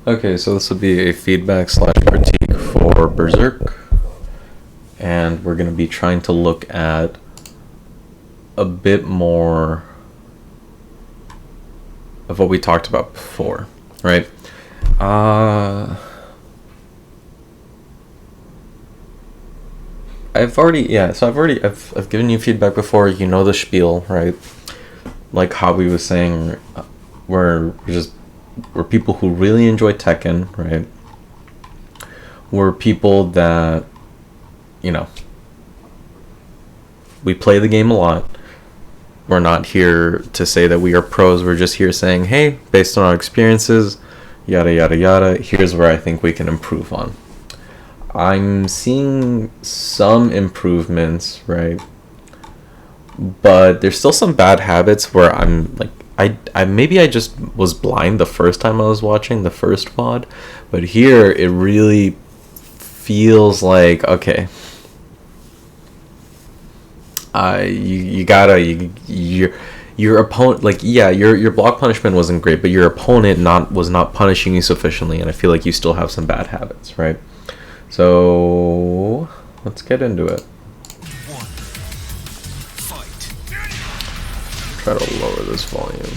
Okay, so this would be a feedback slash critique for Berserk, and we're going to be trying to look at a bit more of what we talked about before, right? I've given you feedback before. You know the spiel, right? Like Hobby was saying, we're people who really enjoy Tekken, right? We're people that, you know, we play the game a lot. We're not here to say that we are pros. We're just here saying, hey, based on our experiences, yada yada yada, here's where I think we can improve on. I'm seeing some improvements, right? But there's still some bad habits where I'm like, I maybe I just was blind the first time I was watching the first VOD, but here it really feels like, okay, your opponent, like, yeah, your block punishment wasn't great, but your opponent was not punishing you sufficiently, and I feel like you still have some bad habits, right? So let's get into it. Try to lower this volume.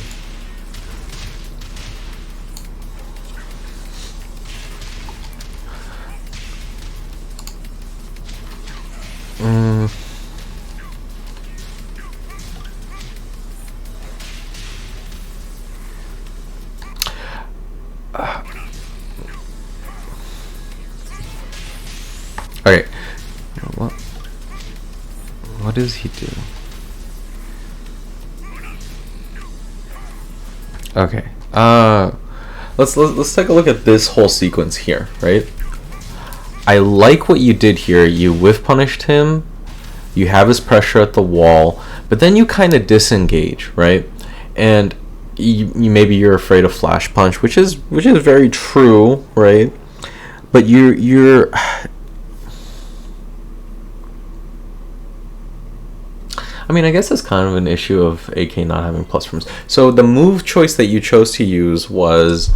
Okay. What does he do? Okay. Let's take a look at this whole sequence here, right? I like what you did here. You whiff punished him. You have his pressure at the wall, but then you kind of disengage, right? And you maybe you're afraid of flash punch, which is very true, right? But you're I mean, I guess it's kind of an issue of AK not having plus frames. So the move choice that you chose to use was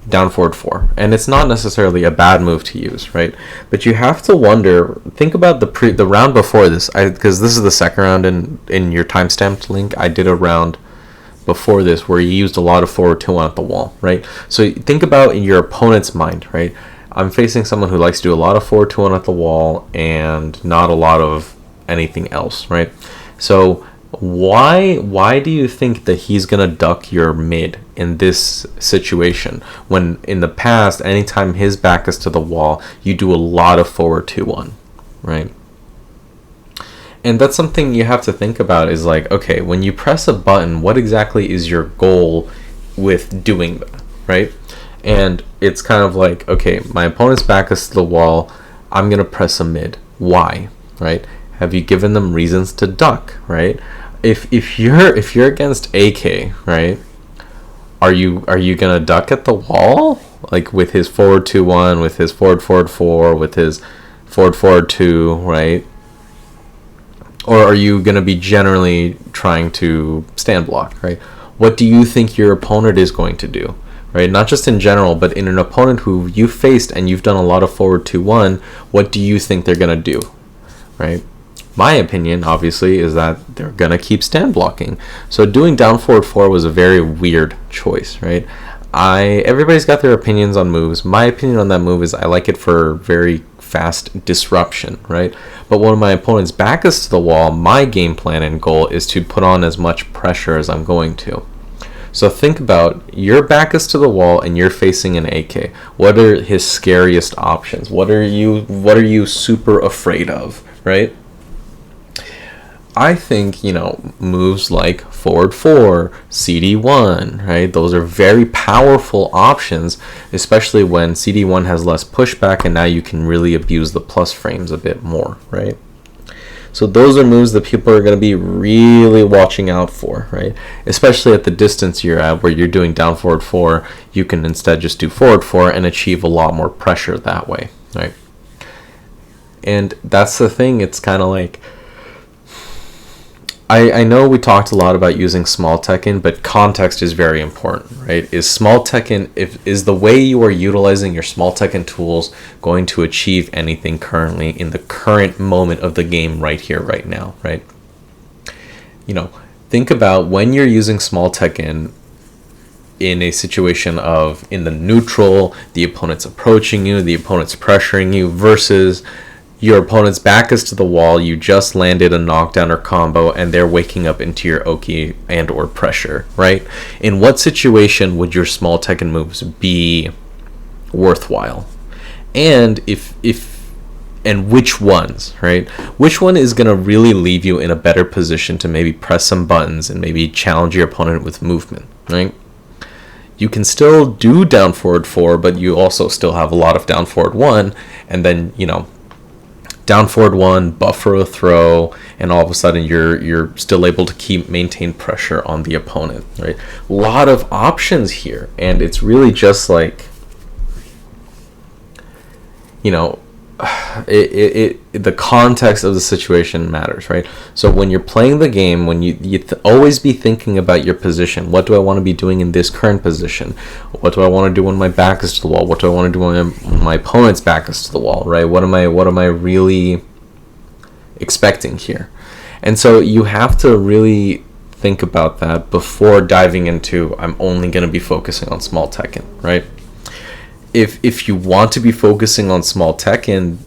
down forward 4, and it's not necessarily a bad move to use, right? But you have to wonder, think about the round before this, because this is the second round in your timestamped link. I did a round before this where you used a lot of forward 2-1 at the wall, right? So think about in your opponent's mind, right? I'm facing someone who likes to do a lot of forward 2-1 at the wall and not a lot of anything else, right? So why do you think that he's gonna duck your mid in this situation when in the past, anytime his back is to the wall, you do a lot of forward 2-1, right? And that's something you have to think about, is like, okay, when you press a button, what exactly is your goal with doing that, right? And it's kind of like, okay, my opponent's back is to the wall, I'm gonna press a mid. Why, right? Have you given them reasons to duck, right? If you're against AK, right? Are you gonna duck at the wall, like with his forward 2-1, with his forward 4, with his forward 2, right? Or are you gonna be generally trying to stand block, right? What do you think your opponent is going to do, right? Not just in general, but in an opponent who you faced and you've done a lot of forward 2-1, what do you think they're gonna do, right? My opinion, obviously, is that they're gonna keep stand blocking. So doing down forward 4 was a very weird choice, right? Everybody's got their opinions on moves. My opinion on that move is I like it for very fast disruption, right? But when my opponent's back is to the wall, my game plan and goal is to put on as much pressure as I'm going to. So think about, your back is to the wall and you're facing an AK. What are his scariest options? What are you super afraid of, right? I think, moves like forward 4, CD1, right? Those are very powerful options, especially when CD1 has less pushback and now you can really abuse the plus frames a bit more, right? So those are moves that people are going to be really watching out for, right? Especially at the distance you're at, where you're doing down forward 4, you can instead just do forward 4 and achieve a lot more pressure that way, right? And that's the thing, it's kind of like, I know we talked a lot about using small Tekken, but context is very important, right? Is small Tekken, is the way you are utilizing your small Tekken tools going to achieve anything currently in the current moment of the game right here, right now, right? You know, think about when you're using small Tekken in a situation of in the neutral, the opponent's approaching you, the opponent's pressuring you, versus your opponent's back is to the wall, you just landed a knockdown or combo, and they're waking up into your Oki and or pressure, right? In what situation would your small Tekken moves be worthwhile? And and which ones, right? Which one is going to really leave you in a better position to maybe press some buttons and maybe challenge your opponent with movement, right? You can still do down forward 4, but you also still have a lot of down forward 1, and then, you know, down forward 1, buffer a throw, and all of a sudden you're still able to maintain pressure on the opponent, right? A lot of options here, and it's really just like, you know, the context of the situation matters, right? So when you're playing the game, when you always be thinking about your position. What do I want to be doing in this current position? What do I want to do when my back is to the wall? What do I want to do when my opponent's back is to the wall, right? What am I really expecting here? And so you have to really think about that before diving into I'm only going to be focusing on small Tekken, right? If you want to be focusing on small Tekken,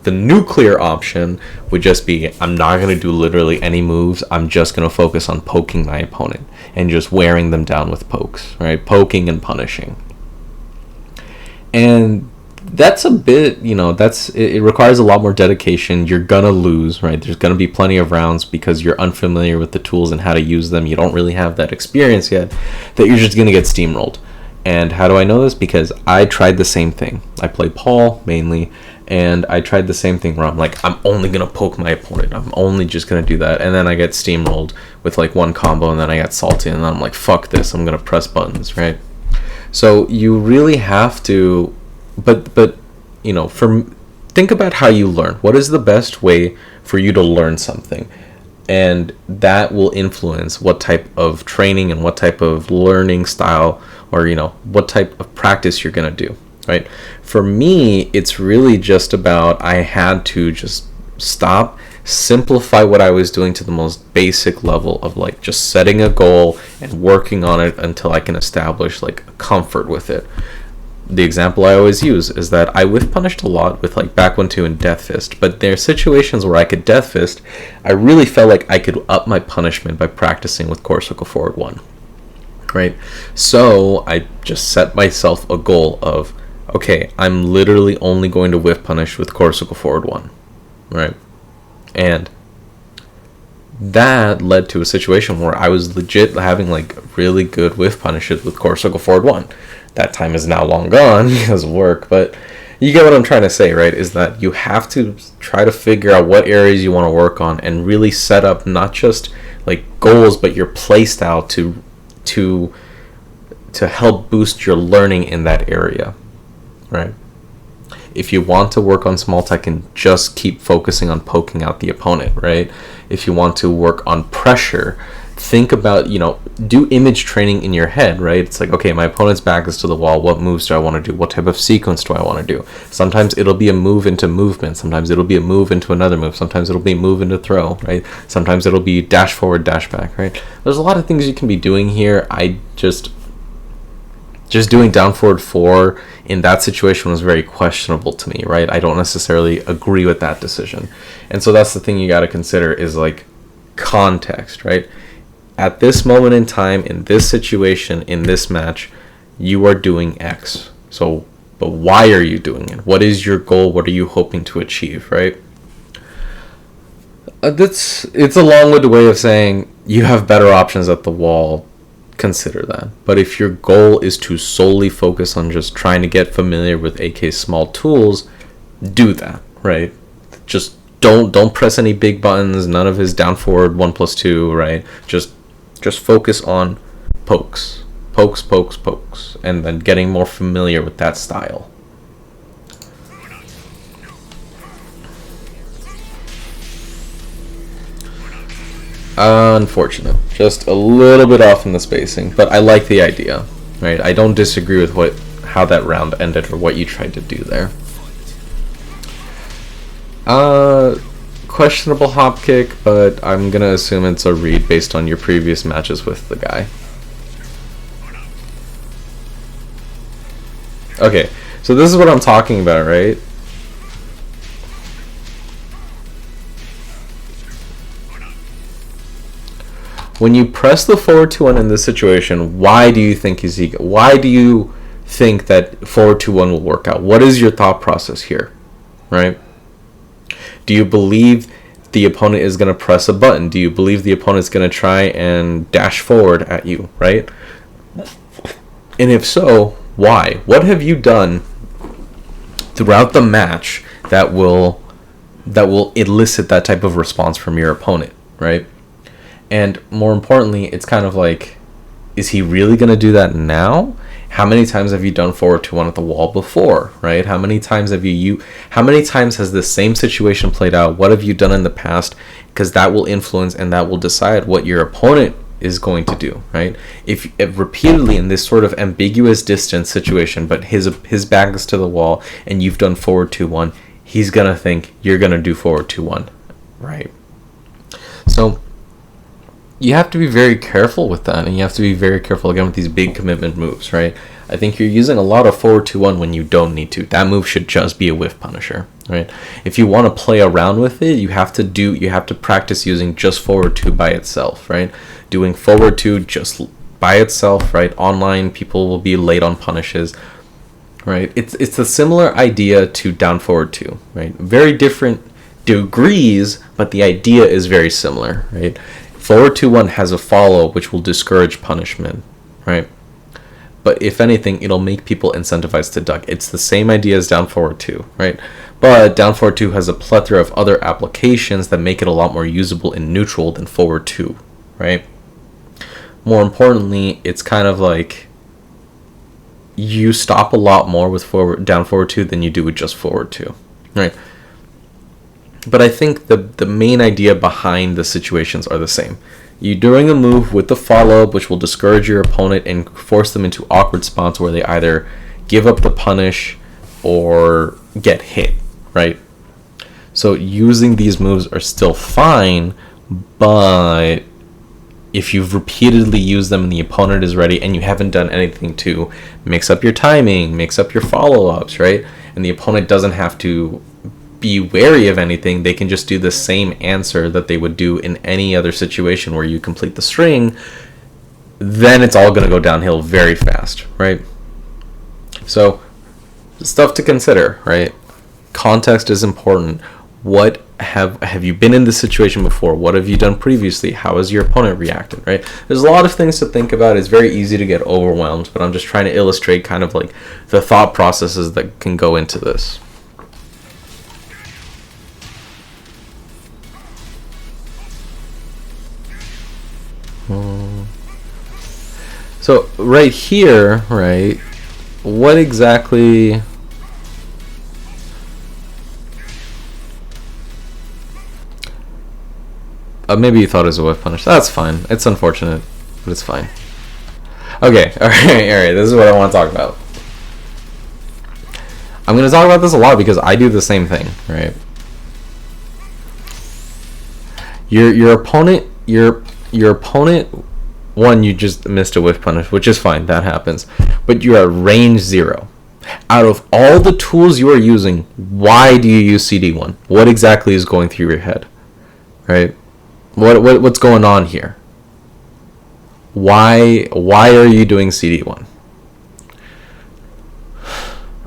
the nuclear option would just be I'm not going to do literally any moves. I'm just going to focus on poking my opponent and just wearing them down with pokes, right? Poking and punishing. And that's a bit, it requires a lot more dedication. You're going to lose, right? There's going to be plenty of rounds because you're unfamiliar with the tools and how to use them. You don't really have that experience yet, that you're just going to get steamrolled. And how do I know this? Because I tried the same thing. I played Paul mainly, and I tried the same thing where I'm like, I'm only going to poke my opponent. I'm only just going to do that. And then I get steamrolled with like one combo, and then I got salty, and then I'm like, fuck this. I'm going to press buttons, right? So you really have to, but think about how you learn. What is the best way for you to learn something? And that will influence what type of training and what type of learning style or, what type of practice you're going to do, right? For me, it's really just about I had to just stop, simplify what I was doing to the most basic level of like just setting a goal and working on it until I can establish like comfort with it. The example I always use is that I whiff punished a lot with like back 1-2 and death fist, but there are situations where I could death fist. I really felt like I could up my punishment by practicing with core circle forward 1, right? So I just set myself a goal of, okay, I'm literally only going to whiff punish with core circle forward 1, right? And that led to a situation where I was legit having like really good whiff punishes with core circle forward 1. That time is now long gone because of work, but you get what I'm trying to say, right? Is that you have to try to figure out what areas you want to work on and really set up not just like goals, but your play style to help boost your learning in that area, right? If you want to work on small Tekken, just keep focusing on poking out the opponent, right? If you want to work on pressure, think about, do image training in your head, right? It's like, okay, my opponent's back is to the wall. What moves do I want to do? What type of sequence do I want to do? Sometimes it'll be a move into movement. Sometimes it'll be a move into another move. Sometimes it'll be a move into throw, right? Sometimes it'll be dash forward, dash back, right? There's a lot of things you can be doing here. I just doing down forward 4 in that situation was very questionable to me, right? I don't necessarily agree with that decision. And so that's the thing you got to consider is like context, right? At this moment in time, in this situation, in this match, you are doing X. So, but why are you doing it? What is your goal? What are you hoping to achieve, right? It's a long-winded way of saying you have better options at the wall. Consider that. But if your goal is to solely focus on just trying to get familiar with AK's small tools, do that, right? Just don't press any big buttons, none of his down forward 1+2, right? Just focus on pokes, and then getting more familiar with that style. Unfortunate. Just a little bit off in the spacing, but I like the idea, right? I don't disagree with how that round ended or what you tried to do there. Questionable hop kick, but I'm gonna assume it's a read based on your previous matches with the guy. Okay, so this is what I'm talking about, right? When you press the forward 2-1 in this situation, why do you think why do you think that forward 2-1 will work out? What is your thought process here, right? Do you believe the opponent is going to press a button? Do you believe the opponent is going to try and dash forward at you, right? And if so, why? What have you done throughout the match that will elicit that type of response from your opponent, right? And more importantly, it's kind of like, is he really going to do that now? How many times have you done forward 2-1 at the wall before, right? How many times has the same situation played out? What have you done in the past? Because that will influence and that will decide what your opponent is going to do, right? If repeatedly in this sort of ambiguous distance situation, but his back is to the wall and you've done forward 2-1, he's going to think you're going to do forward 2-1, right? So you have to be very careful with that, and you have to be very careful again with these big commitment moves, right? I think you're using a lot of forward 2-1 when you don't need to. That move should just be a whiff punisher, right? If you want to play around with it, you have to practice using just forward 2 by itself, right? Doing forward 2 just by itself, right? Online, people will be late on punishes, right? It's a similar idea to down forward 2, right? Very different degrees, but the idea is very similar, right? Forward 2-1 has a follow which will discourage punishment, right? But if anything, it'll make people incentivized to duck. It's the same idea as down forward 2, right? But down forward 2 has a plethora of other applications that make it a lot more usable in neutral than forward 2, right? More importantly, it's kind of like you stop a lot more with down forward 2 than you do with just forward 2, right? But I think the main idea behind the situations are the same. You're doing a move with the follow-up, which will discourage your opponent and force them into awkward spots where they either give up the punish or get hit, right? So using these moves are still fine, but if you've repeatedly used them and the opponent is ready and you haven't done anything to mix up your timing, mix up your follow-ups, right? And the opponent doesn't have to be wary of anything, they can just do the same answer that they would do in any other situation where you complete the string, then it's all going to go downhill very fast, right? So stuff to consider, right? Context is important. What have you been in this situation before? What have you done previously? How has your opponent reacted, right? There's a lot of things to think about. It's very easy to get overwhelmed, but I'm just trying to illustrate kind of like the thought processes that can go into this. So right here, right, what exactly... maybe you thought it was a whiff punish. That's fine. It's unfortunate, but it's fine. Okay, alright, this is what I want to talk about. I'm going to talk about this a lot because I do the same thing, right? Your opponent, one, you just missed a whiff punish, which is fine, that happens. But you're at range 0. Out of all the tools you are using, why do you use CD1? What exactly is going through your head, right? What's going on here? Why are you doing CD1?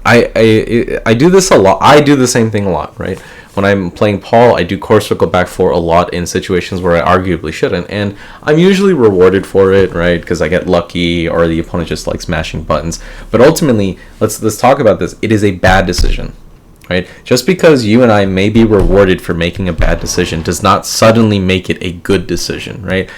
I do this a lot. I do the same thing a lot, right? When I'm playing Paul, I do core circle back 4 a lot in situations where I arguably shouldn't, and I'm usually rewarded for it, right? Because I get lucky, or the opponent just likes mashing buttons. But ultimately, let's talk about this. It is a bad decision, right? Just because you and I may be rewarded for making a bad decision does not suddenly make it a good decision, right?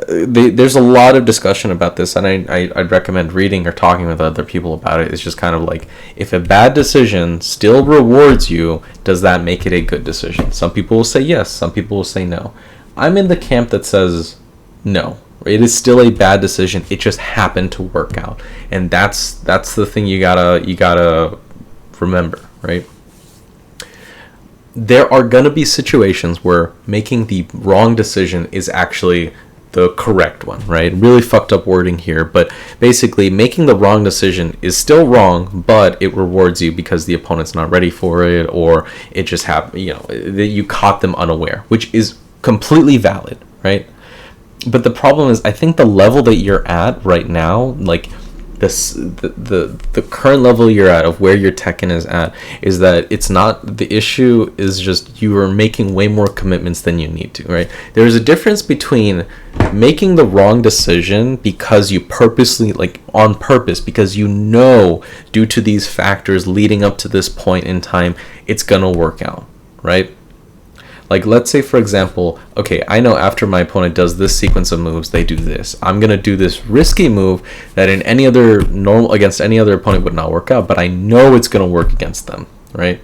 There's a lot of discussion about this, and I'd recommend reading or talking with other people about it. It's just kind of like, if a bad decision still rewards you, does that make it a good decision? Some people will say yes, some people will say no. I'm in the camp that says no. It is still a bad decision. It just happened to work out, and that's the thing you gotta remember, right? There are gonna be situations where making the wrong decision is actually the correct one, right? Really fucked up wording here, but basically making the wrong decision is still wrong, but it rewards you because the opponent's not ready for it, or it just happened, that you caught them unaware, which is completely valid, right? But the problem is, I think the level that you're at right now, like the current level you're at of where your Tekken is at, is that it's not, the issue is just you are making way more commitments than you need to, right? There's a difference between making the wrong decision because you purposely, like on purpose, because due to these factors leading up to this point in time, it's gonna work out, right? Like, let's say, for example, okay, I know after my opponent does this sequence of moves, they do this. I'm going to do this risky move that against any other opponent would not work out, but I know it's going to work against them, right?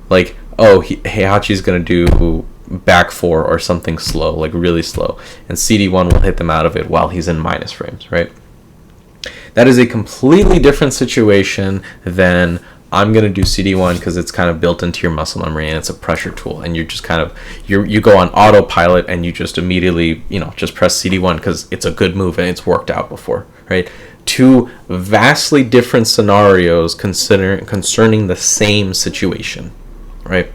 Like, Heihachi's going to do back 4 or something slow, like really slow, and CD1 will hit them out of it while he's in minus frames, right? That is a completely different situation than I'm going to do CD1 because it's kind of built into your muscle memory and it's a pressure tool, and you're just kind of, you go on autopilot and you just immediately, just press CD1 because it's a good move and it's worked out before, right? Two vastly different scenarios concerning the same situation, right?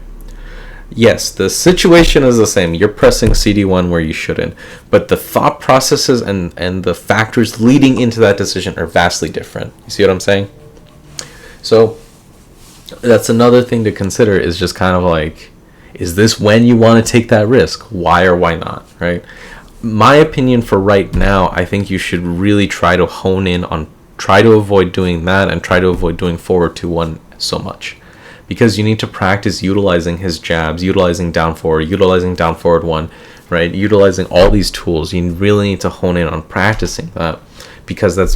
Yes, the situation is the same. You're pressing CD1 where you shouldn't, but the thought processes and the factors leading into that decision are vastly different. You see what I'm saying? So that's another thing to consider, is just kind of like, is this when you want to take that risk? Why or why not, right? My opinion for right now, I think you should really try to hone in on, try to avoid doing that and try to avoid doing forward 2-1 so much. Because you need to practice utilizing his jabs, utilizing down forward, utilizing down forward 1, right? Utilizing all these tools. You really need to hone in on practicing that, because that's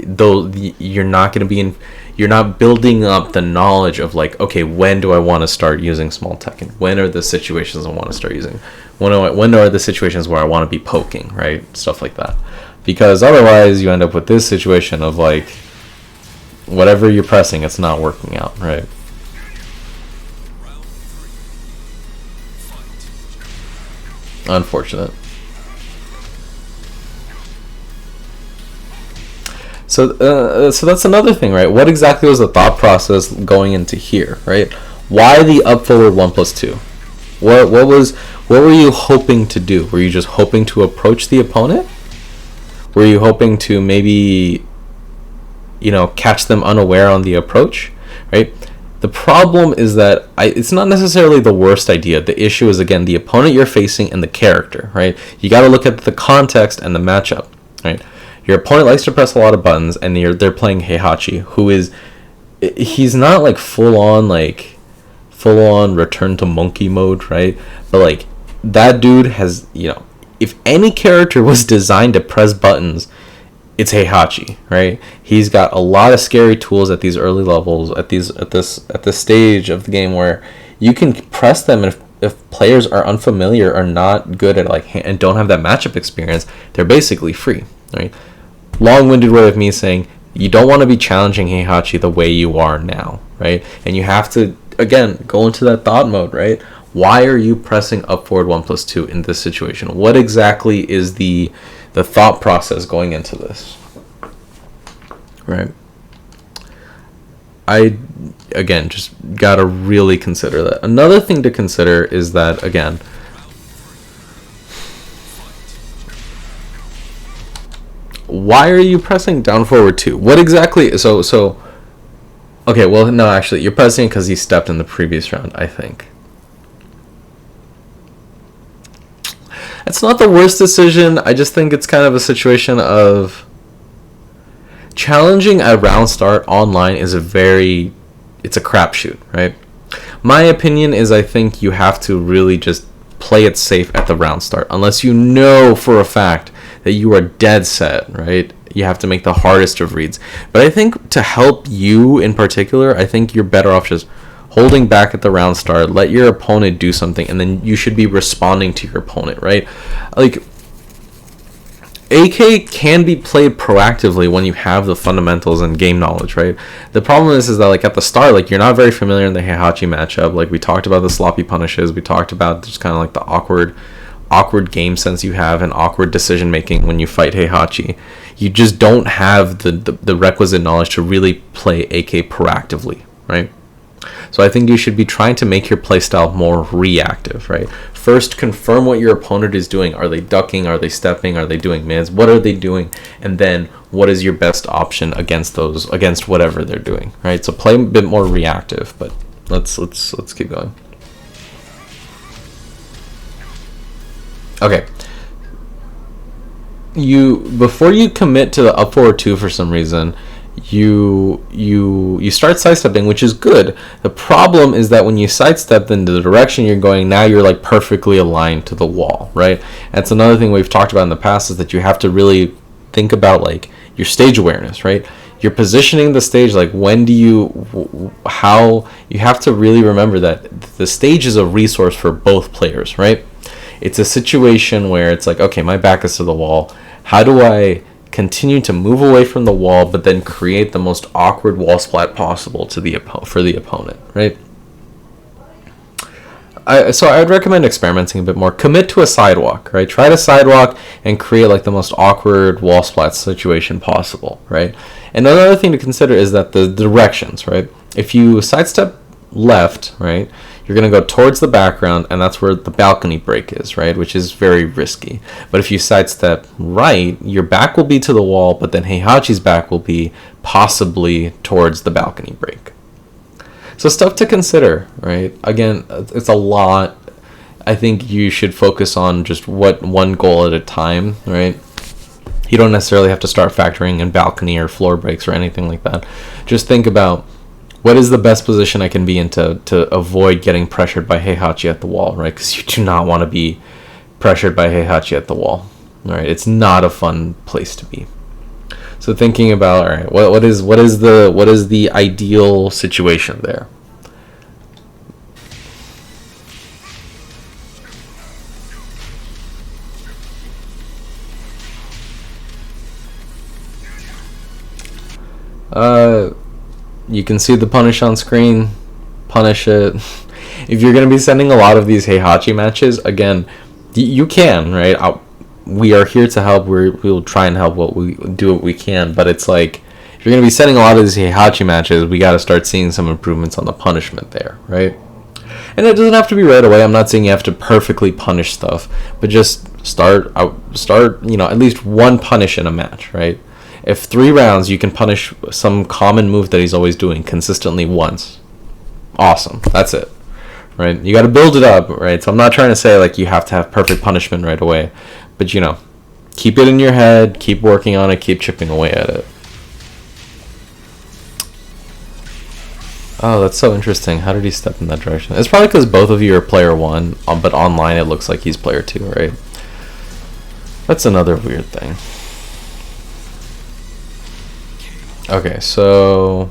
though you're not going to be in, you're not building up the knowledge of like, okay, when do I want to start using small Tekken? When are the situations I want to start using? When are the situations where I want to be poking, right? Stuff like that. Because otherwise you end up with this situation of like, whatever you're pressing, it's not working out, right? Unfortunate. So that's another thing, right? What exactly was the thought process going into here, right? Why the up forward 1+2? What were you hoping to do? Were you just hoping to approach the opponent? Were you hoping to maybe, catch them unaware on the approach, right? The problem is that it's not necessarily the worst idea. The issue is, again, the opponent you're facing and the character, right? You got to look at the context and the matchup, right? Your opponent likes to press a lot of buttons, and they're playing Heihachi, he's not like full on return to monkey mode, right? But like, that dude has, if any character was designed to press buttons, it's Heihachi, right? He's got a lot of scary tools at these early levels, at this stage of the game where you can press them, and if players are unfamiliar or not good at and don't have that matchup experience, they're basically free, right? Long-winded way of me saying, you don't want to be challenging Heihachi the way you are now, right? And you have to, again, go into that thought mode, right? Why are you pressing up forward 1+2 in this situation? What exactly is the thought process going into this, right? I, again, just gotta really consider that. Another thing to consider is that, again, why are you pressing down forward 2? What exactly? So okay, well, no, actually, you're pressing because he stepped in the previous round, I think. It's not the worst decision. I just think it's kind of a situation of challenging a round start online is it's a crapshoot, right? My opinion is, I think you have to really just play it safe at the round start, unless you know for a fact that you are dead set, right? You have to make the hardest of reads. But I think to help you in particular, I think you're better off just holding back at the round start, let your opponent do something, and then you should be responding to your opponent, right? Like, AK can be played proactively when you have the fundamentals and game knowledge, right? The problem is that, like, at the start, like, you're not very familiar in the Heihachi matchup. Like, we talked about the sloppy punishes, we talked about just kind of like the awkward game sense you have and awkward decision making when you fight Heihachi. You just don't have the requisite knowledge to really play AK proactively, right? So I think you should be trying to make your playstyle more reactive, right? First, confirm what your opponent is doing. Are they ducking? Are they stepping? Are they doing mids? What are they doing? And then what is your best option against whatever they're doing, right? So play a bit more reactive, but let's keep going. Okay. Before you commit to the up forward 2 for some reason, you start sidestepping, which is good. The problem is that when you sidestep in the direction you're going, now you're like perfectly aligned to the wall, right? That's another thing we've talked about in the past, is that you have to really think about like your stage awareness, right? You're positioning the stage, like how you have to really remember that the stage is a resource for both players, right? It's a situation where it's like, okay, my back is to the wall. How do I continue to move away from the wall, but then create the most awkward wall splat possible for the opponent, right? So I would recommend experimenting a bit more. Commit to a sidewalk, right? Try to sidewalk and create like the most awkward wall splat situation possible, right? And another thing to consider is that the directions, right? If you sidestep left, right, you're going to go towards the background, and that's where the balcony break is, right, which is very risky. But if you sidestep right, your back will be to the wall, but then Heihachi's back will be possibly towards the balcony break. So stuff to consider, right? Again, it's a lot. I think you should focus on just one goal at a time, right? You don't necessarily have to start factoring in balcony or floor breaks or anything like that. Just think about, what is the best position I can be in to avoid getting pressured by Heihachi at the wall, right? Because you do not want to be pressured by Heihachi at the wall, right? It's not a fun place to be. So thinking about, all right, what is the ideal situation there? You can see the punish on screen. Punish it. If you're going to be sending a lot of these Heihachi matches, again, you can, right? We are here to help. We'll try and help what we can. But it's like, if you're going to be sending a lot of these Heihachi matches, we got to start seeing some improvements on the punishment there, right? And it doesn't have to be right away. I'm not saying you have to perfectly punish stuff, but just start, at least one punish in a match, right? If 3 rounds you can punish some common move that he's always doing consistently once, awesome. That's it, right? You got to build it up, right? So I'm not trying to say like you have to have perfect punishment right away, but keep it in your head, keep working on it, keep chipping away at it. Oh, that's so interesting. How did he step in that direction? It's probably because both of you are player 1, but online it looks like he's player 2, right? That's another weird thing. Okay, so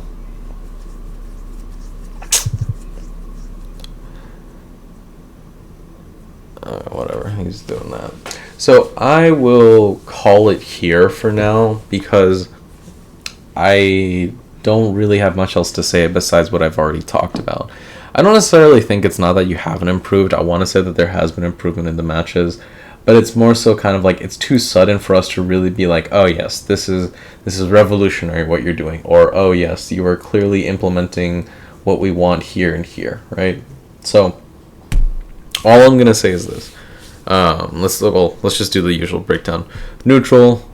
whatever, he's doing that. So I will call it here for now, because I don't really have much else to say besides what I've already talked about. I don't necessarily think it's not that you haven't improved. I want to say that there has been improvement in the matches, but it's more so kind of like it's too sudden for us to really be like, oh yes, this is revolutionary what you're doing, or oh yes, you are clearly implementing what we want here and here, right? So all I'm gonna say is this. Let's just do the usual breakdown. Neutral,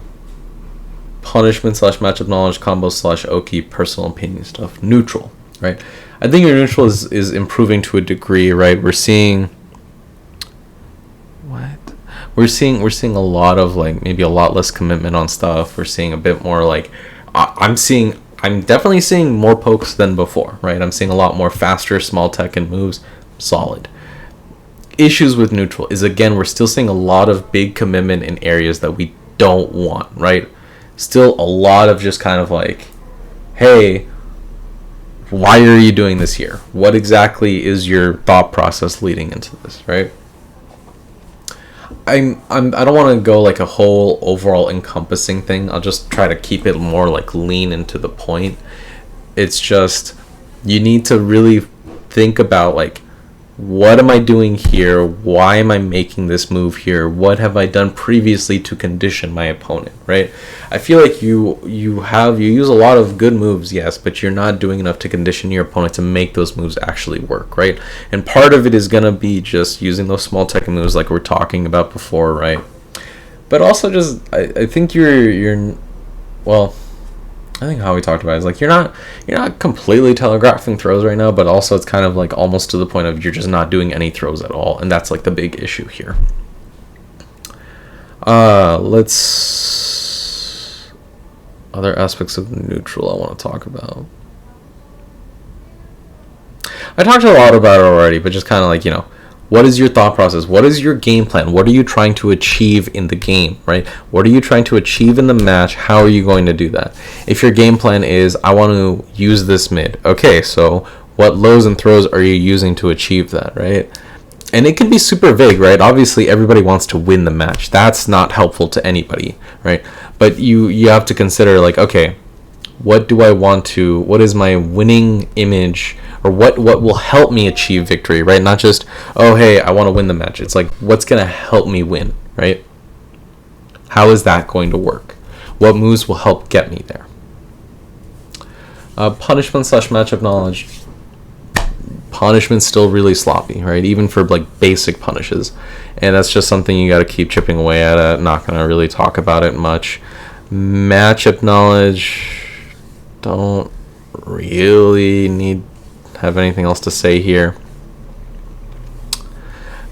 punishment / matchup knowledge, combo / Oki, personal opinion stuff. Neutral, right? I think your neutral is improving to a degree, right? We're seeing a lot of like maybe a lot less commitment on stuff. We're seeing a bit more like I'm definitely seeing more pokes than before, right? I'm seeing a lot more faster small Tekken moves. Solid. Issues with neutral is, again, we're still seeing a lot of big commitment in areas that we don't want, right? Still a lot of just kind of like, hey, why are you doing this here? What exactly is your thought process leading into this, right? I don't want to go like a whole overall encompassing thing. I'll just try to keep it more like lean into the point. It's just, you need to really think about like, what am I doing here? Why am I making this move here? What have I done previously to condition my opponent, right? I feel like you use a lot of good moves, yes, but you're not doing enough to condition your opponent to make those moves actually work, right? And part of it is going to be just using those small Tekken moves like we're talking about before, right? But also just, I think well, I think how we talked about it is like you're not completely telegraphing throws right now, but also it's kind of like almost to the point of you're just not doing any throws at all, and that's like the big issue here. Other aspects of neutral I want to talk about. I talked a lot about it already, but just kind of like, what is your thought process? What is your game plan? What are you trying to achieve in the game, right? What are you trying to achieve in the match? How are you going to do that? If your game plan is, I want to use this mid. Okay, so what lows and throws are you using to achieve that, right? And it can be super vague, right? Obviously, everybody wants to win the match. That's not helpful to anybody, right? But you have to consider, like, okay, what is my winning image, or what will help me achieve victory, right? Not just, oh, hey, I want to win the match. It's like, what's going to help me win, right? How is that going to work? What moves will help get me there? Punishment / matchup knowledge. Punishment's still really sloppy, right? Even for like basic punishes. And that's just something you got to keep chipping away at. Not going to really talk about it much. Matchup knowledge, don't really have anything else to say here.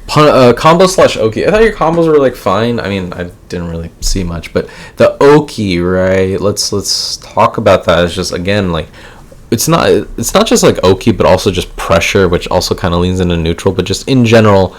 Combo / Oki. I thought your combos were like fine. I mean, I didn't really see much, but the Oki, right? Let's talk about that. As just, again, like, it's not just like Oki, but also just pressure, which also kind of leans into neutral. But just in general,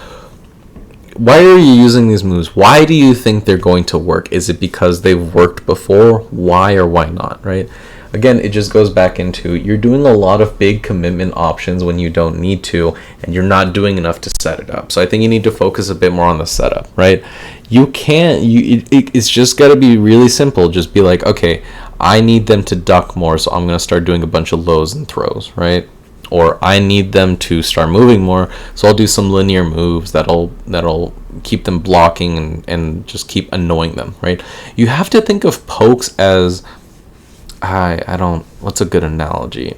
why are you using these moves? Why do you think they're going to work? Is it because they've worked before? Why or why not, right? Again, it just goes back into, you're doing a lot of big commitment options when you don't need to, and you're not doing enough to set it up. So I think you need to focus a bit more on the setup, right? It's just got to be really simple. Just be like, okay, I need them to duck more, so I'm going to start doing a bunch of lows and throws, right? Or I need them to start moving more, so I'll do some linear moves that'll keep them blocking and just keep annoying them, right? You have to think of pokes as, what's a good analogy?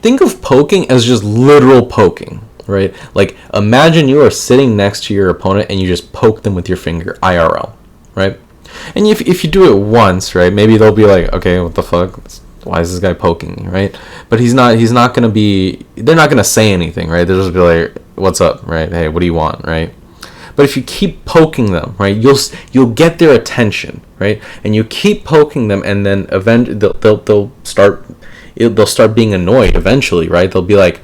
Think of poking as just literal poking, right? Like, imagine you are sitting next to your opponent and you just poke them with your finger, IRL, right? And if you do it once, right, maybe they'll be like, okay, what the fuck? Why is this guy poking me, right? But they're not going to say anything, right? They'll just be like, what's up, right? Hey, what do you want, right? But if you keep poking them, right, you'll get their attention, right? And you keep poking them, and then eventually they'll start being annoyed eventually, right? They'll be like,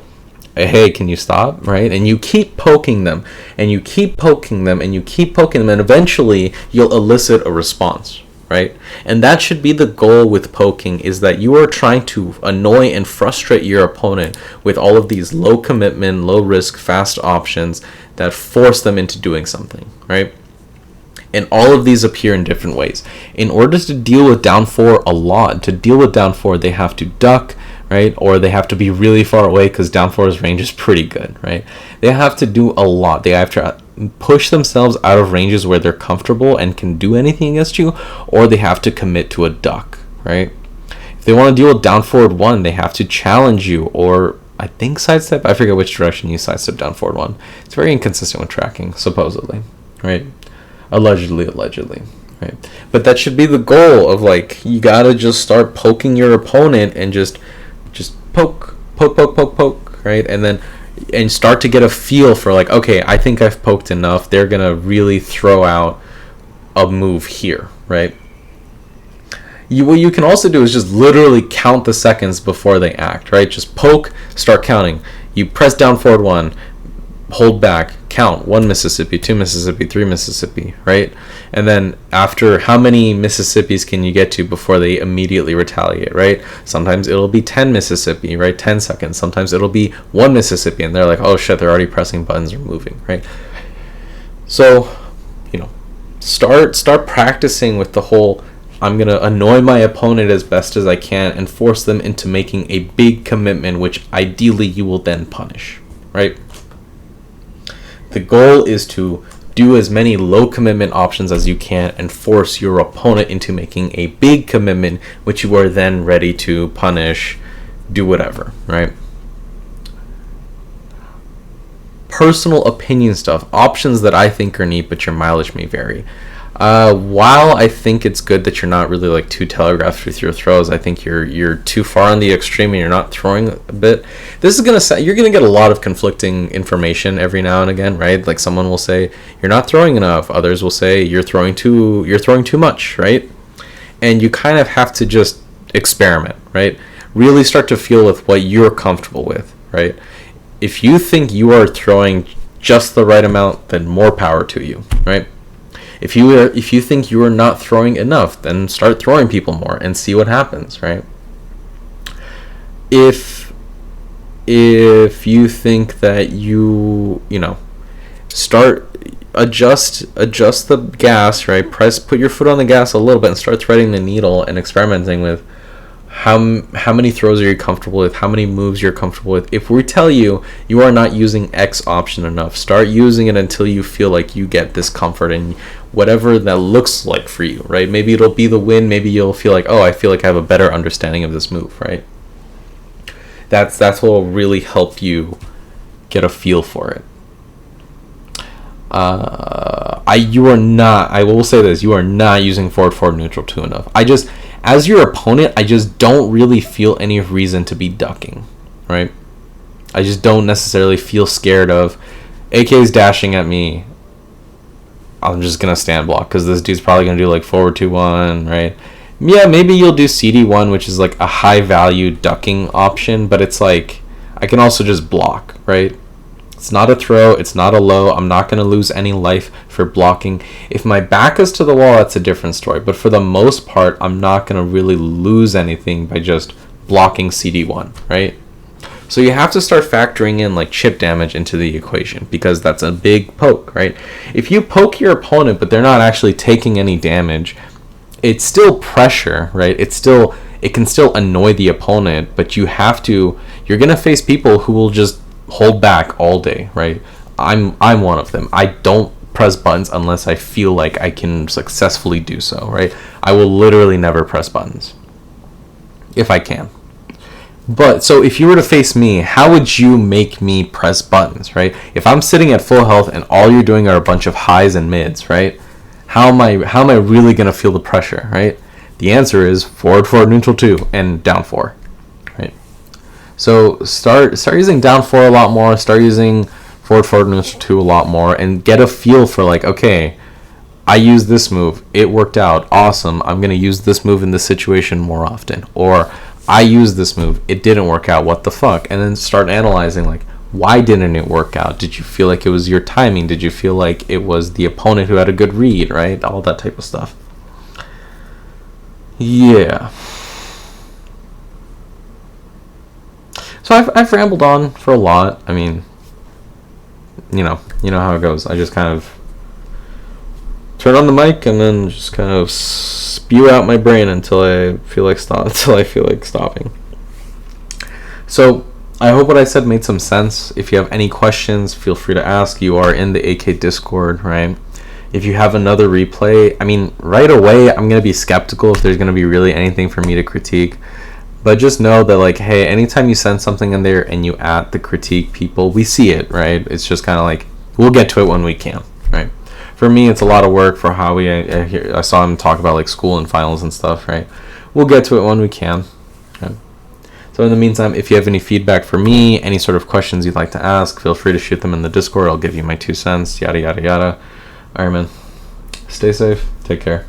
hey, can you stop, right? And you keep poking them, and you keep poking them, and you keep poking them, and eventually you'll elicit a response, right? And that should be the goal with poking, is that you are trying to annoy and frustrate your opponent with all of these low commitment, low risk, fast options that force them into doing something, right? And all of these appear in different ways. In order to deal with down 4 a lot, they have to duck, right? Or they have to be really far away, because down 4's range is pretty good, right? They have to do a lot. They have to push themselves out of ranges where they're comfortable and can do anything against you, or they have to commit to a duck, right? If they want to deal with down forward 1, they have to challenge you, or I think sidestep. I forget which direction you sidestep down forward 1. It's very inconsistent with tracking, supposedly, right? Allegedly, right? But that should be the goal of, like, you gotta just start poking your opponent and just poke, right? And start to get a feel for, like, okay, I think I've poked enough. They're gonna really throw out a move here, right? What you can also do is just literally count the seconds before they act, right? Just poke, start counting. You press down forward 1, hold back, count 1 Mississippi, 2 Mississippi, 3 Mississippi, right? And then after, how many Mississippis can you get to before they immediately retaliate, right? Sometimes it'll be 10 Mississippi, right? 10 seconds. Sometimes it'll be 1 Mississippi and they're like, oh shit, they're already pressing buttons or moving, right? So, start practicing with the whole, I'm going to annoy my opponent as best as I can and force them into making a big commitment, which ideally you will then punish, right? The goal is to do as many low commitment options as you can and force your opponent into making a big commitment, which you are then ready to punish, do whatever, right? Personal opinion stuff, options that I think are neat, but your mileage may vary. While I think it's good that you're not really like too telegraphed with your throws, I think you're too far on the extreme and you're not throwing a bit. This is you're gonna get a lot of conflicting information every now and again, right? Like someone will say you're not throwing enough, others will say you're throwing too much, right? And you kind of have to just experiment, right? Really start to feel with what you're comfortable with, right? If you think you are throwing just the right amount, then more power to you, right? If you think you are not throwing enough, then start throwing people more and see what happens, right? If you think that you adjust the gas, right? Put your foot on the gas a little bit and start threading the needle and experimenting with how many throws are you comfortable with, how many moves you're comfortable with. If we tell you are not using X option enough, start using it until you feel like you get discomfort and whatever that looks like for you, right? Maybe it'll be the win, maybe you'll feel like, oh, I feel like I have a better understanding of this move, right? That's what will really help you get a feel for it. I will say this, you are not using forward neutral 2 enough. As your opponent, I just don't really feel any reason to be ducking, right? I just don't necessarily feel scared of AK's dashing at me. I'm just going to stand block because this dude's probably going to do like forward 2-1, right? Yeah, maybe you'll do CD1, which is like a high value ducking option, but it's like, I can also just block, right? It's not a throw, it's not a low, I'm not going to lose any life for blocking. If my back is to the wall, that's a different story, but for the most part, I'm not going to really lose anything by just blocking CD1, right? So you have to start factoring in like chip damage into the equation because that's a big poke, right? If you poke your opponent but they're not actually taking any damage, it's still pressure, right? It can still annoy the opponent, but you're going to face people who will just hold back all day, right? I'm one of them. I don't press buttons unless I feel like I can successfully do so, right? I will literally never press buttons if I can. But so if you were to face me, how would you make me press buttons, right? If I'm sitting at full health and all you're doing are a bunch of highs and mids, right? How am I really going to feel the pressure, right? The answer is forward neutral 2 and down 4, right? So start using down 4 a lot more, start using forward neutral 2 a lot more, and get a feel for like, okay, I used this move, it worked out, awesome, I'm going to use this move in this situation more often. Or I used this move, it didn't work out, what the fuck? And then start analyzing like, why didn't it work out? Did you feel like it was your timing? Did you feel like it was the opponent who had a good read, right? All that type of stuff. Yeah. So I've rambled on for a lot. I mean, you know how it goes. I just kind of turn on the mic and then just kind of spew out my brain until I feel like stopping. So I hope what I said made some sense. If you have any questions, feel free to ask. You are in the AK Discord, right? If you have another replay, I mean, right away, I'm going to be skeptical if there's going to be really anything for me to critique. But just know that, like, hey, anytime you send something in there and you add the critique people, we see it, right? It's just kind of like, we'll get to it when we can, right? For me, it's a lot of work. For Howie, I saw him talk about, like, school and finals and stuff, right? We'll get to it when we can, right? So in the meantime, if you have any feedback for me, any sort of questions you'd like to ask, feel free to shoot them in the Discord. I'll give you my 2 cents, yada, yada, yada. All right, man. Stay safe. Take care.